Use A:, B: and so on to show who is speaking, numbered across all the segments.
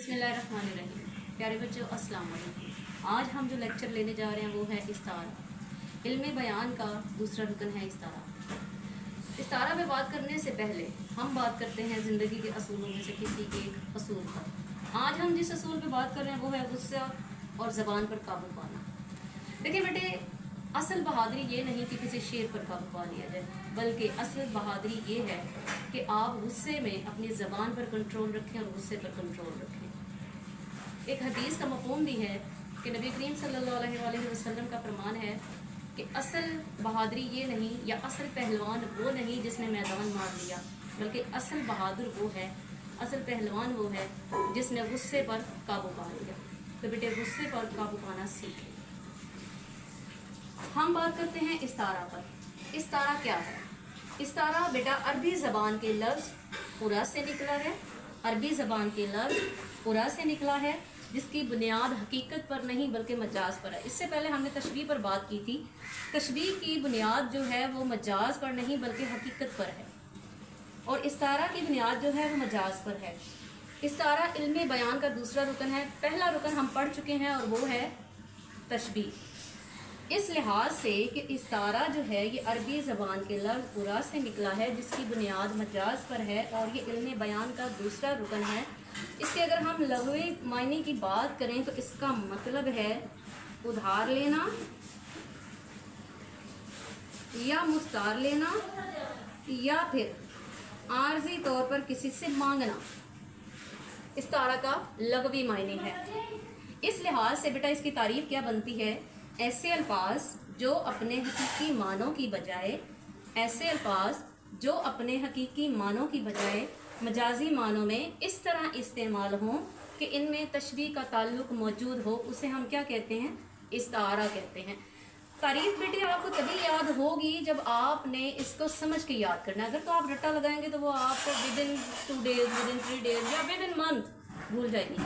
A: बिस्मिल्लाहिर्रहमानिर्रहीम। प्यारे बच्चों, अस्सलाम वालेकुम। आज हम जो लेक्चर लेने जा रहे हैं वो है इस्तारा। इल्म बयान का दूसरा रुकन है इस्तारा। इस्तारा में बात करने से पहले हम बात करते हैं ज़िंदगी के असूलों में से किसी एक असूल पर। आज हम जिस असूल पे बात कर रहे हैं वो है गुस्सा और ज़बान पर काबू पाना। देखिए बेटे, असल बहादुरी ये नहीं कि किसी शेर पर काबू पा लिया जाए, बल्कि असल बहादुरी ये है कि आप गुस्से में अपनी ज़बान पर कंट्रोल रखें और गुस्से पर कंट्रोल रखें। एक हदीस का मफ़हूम भी है कि नबी करीम सल्लल्लाहु अलैहि वसल्लम का फरमान है कि असल बहादुरी ये नहीं या असल पहलवान वो नहीं जिसने मैदान मार लिया, बल्कि असल बहादुर वो है, असल पहलवान वो है जिसने गुस्से पर काबू पा लिया। तो बेटे, गुस्से पर काबू पाना सीखें। हम बात करते हैं इस्तारा पर। इस्तारा क्या है? इस्तारा बेटा अरबी ज़बान के लफ्ज़ पुरा से निकला है। अरबी ज़बान के लफ्ज़ पुरा से निकला है, जिसकी बुनियाद हकीकत पर नहीं बल्कि मजाज पर है। इससे पहले हमने तशबीह पर बात की थी। तशबीह की बुनियाद जो है वो मजाज पर नहीं बल्कि हकीकत पर है, और इस्तारा की बुनियाद जो है वो मजाज पर है। इस्तारा इल्म बयान का दूसरा रुकन है। पहला रुकन हम पढ़ चुके हैं और वो है तशबीह। इस लिहाज से कि इस्तारा जो है ये अरबी ज़बान के लफ्ज़ पुरा से निकला है, जिसकी बुनियाद मजाज पर है, और ये इल्म बयान का दूसरा रुकन है। इसके अगर हम लग़वी मायने की बात करें तो इसका मतलब है उधार लेना या मुस्तार लेना या फिर आर्जी तौर पर किसी से मांगना। इस्तारा का लग़वी मायने है। इस लिहाज से बेटा इसकी तारीफ़ क्या बनती है? ऐसे अल्फाज जो अपने हकीकी मानों की बजाय मजाजी मानों में इस तरह इस्तेमाल हों कि इनमें तशबीह का ताल्लुक मौजूद हो, उसे हम क्या कहते हैं? इस्तारा कहते हैं। तारीफ बेटे आपको तभी याद होगी जब आपने इसको समझ के याद करना है। अगर तो आप रट्टा लगाएंगे तो वो आपको विदिन 2 डेज, विदिन 3 डेज या विदिन मंथ भूल जाएगी।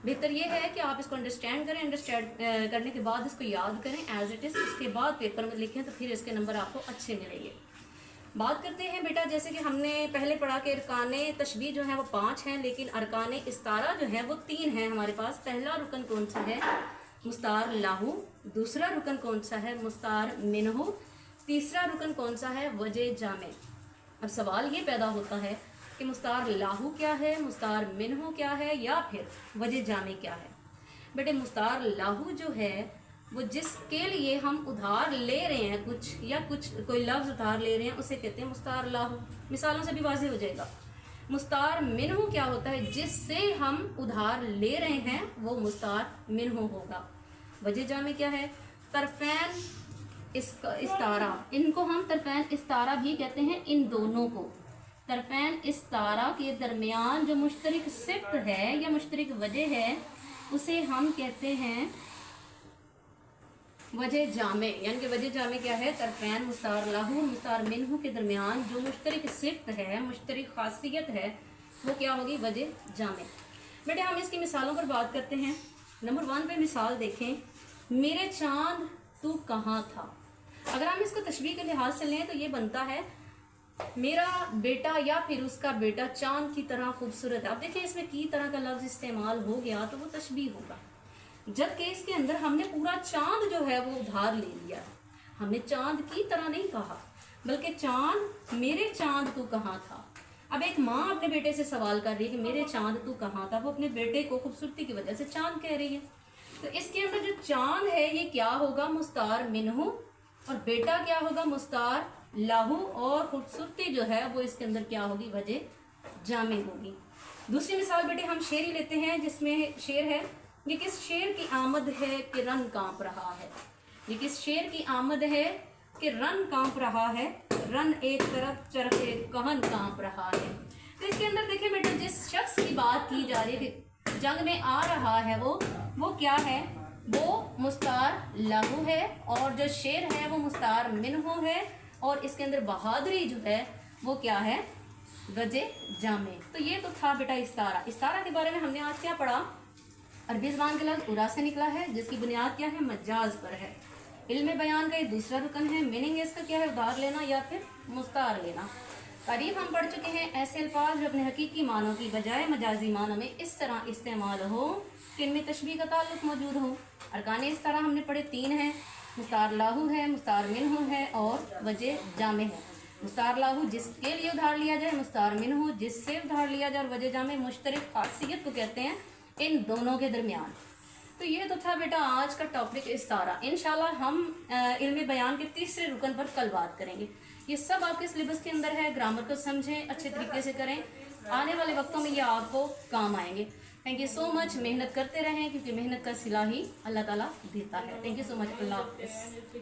A: बेहतर ये है कि आप इसको अंडरस्टैंड करें, अंडरस्टैंड करने के बाद इसको याद करें एज इट इज़, उसके बाद पेपर में लिखें तो फिर इसके नंबर आपको अच्छे मिलेंगे। बात करते हैं बेटा, जैसे कि हमने पहले पढ़ा कि अरकाने तशबीह जो है वो 5 हैं, लेकिन अरकाने इस्तारा जो है वो 3 हैं हमारे पास। पहला रुकन कौन सा है? मुस्तार लाहू। दूसरा रुकन कौन सा है? मुस्तार मिनहू। तीसरा रुकन कौन सा है? वजह जामे। अब सवाल ये पैदा होता है कि मुस्तार लाहू क्या है, मुस्तार मिनहू क्या है, या फिर वजह जामे क्या है? बेटे, मुस्तार लाहू जो है वो जिसके लिए हम उधार ले रहे हैं कुछ, या कुछ कोई लफ्ज़ उधार ले रहे हैं, उसे कहते हैं मुस्तार लाहू। मिसालों से भी वाज़ेह हो जाएगा। मुस्तार मिनहू क्या होता है? जिससे हम उधार ले रहे हैं वो मुस्तार मिनहू होगा। वजह जामे क्या है? तरफ़ैन इस्तारा। इनको हम तरफ़ैन इस्तारा भी कहते हैं। इन दोनों को तरफ़ैन इस्तारा के दरमियान जो मुश्तरक सिफ़्त है या मुश्तरक वजह है उसे हम कहते हैं वजह जामे। यानी कि वजह जामे क्या है? तरफ़ैन मुस्तार लाहू मुस्तार मिनहू के दरमियान जो मुश्तरक सिफ़्त है, मुश्तरक खासियत है, वो क्या होगी? वजह जामे। बेटे, हम इसकी मिसालों पर बात करते हैं। नंबर 1 पे मिसाल देखें, मेरे चांद तू कहाँ था। अगर हम इसको तशबीह के लिहाज से लें तो ये बनता है मेरा बेटा या फिर उसका बेटा चांद की तरह खूबसूरत है। अब देखिए, इसमें की तरह का लफ्ज़ इस्तेमाल हो गया तो वो तशबीह होगा, जबकि इसके अंदर हमने पूरा चांद जो है वो उधार ले लिया। हमने चांद की तरह नहीं कहा, बल्कि चांद, मेरे चांद तू कहाँ था। अब एक माँ अपने बेटे से सवाल कर रही है कि मेरे चांद तू कहाँ था। वो अपने बेटे को खूबसूरती की वजह से चांद कह रही है। तो इसके अंदर जो चांद है ये क्या होगा? मुस्तार मिनहू, और बेटा क्या होगा? मुस्तार लाहू, और खूबसूरती जो है वो इसके अंदर क्या होगी? वजह जामे होगी। दूसरी मिसाल बेटे हम शेर ही लेते हैं, जिसमें शेर है, ये किस शेर की आमद है कि रन कांप रहा है। ये किस शेर की आमद है कि रन कांप रहा है। रन एक तरफ, चरखे कहन कांप रहा है। तो इसके अंदर देखिए बेटा, जिस शख्स की बात की जा रही है कि जंग में आ रहा है वो क्या है? वो मुस्तार लाहू है, और जो शेर है वो मुस्तार मिनहू है, और इसके अंदर बहादुरी जो है वो क्या है? वजह जामे। तो ये तो था बेटा इस्तारा। इस्तारा के बारे में हमने आज क्या पढ़ा? अरबी ज़बान का लफ्ज़ उरा से निकला है, जिसकी बुनियाद क्या है? मजाज पर है। इल्म बयान का ये दूसरा रुकन है। मीनिंग इसका क्या है? उधार लेना या फिर मुस्तार लेना। قریب ہم پڑھ چکے ہیں ایسے الفاظ جو اپنے حقیقی معنوں کی بجائے مجازی معنوں میں اس طرح استعمال ہو کہ ان میں تشبیہ کا تعلق موجود ہو۔ ارکان اس طرح ہم نے پڑھے 3 ہیں، مستعار لاہو ہے، مستعار منہ ہے اور وجہ جامع ہے۔ مستعار لاہو جس کے لیے ادھار لیا جائے، مستعار منہ جس سے ادھار لیا جائے، اور وجہ جامع مشترک خاصیت کو کہتے ہیں ان دونوں کے درمیان۔ تو یہ تو تھا بیٹا آج کا ٹاپک استعارہ۔ انشاءاللہ ہم علم بیان کے تیسرے رکن پر کل بات کریں گے۔ یہ سب آپ کے سلیبس کے اندر ہے، گرامر کو سمجھیں، اچھے طریقے سے کریں، آنے والے وقتوں میں یہ آپ کو کام آئیں گے۔ تھینک یو سو مچ، محنت کرتے رہیں کیونکہ محنت کا صلہ ہی اللہ تعالیٰ دیتا ہے۔ تھینک یو سو مچ، اللہ حافظ۔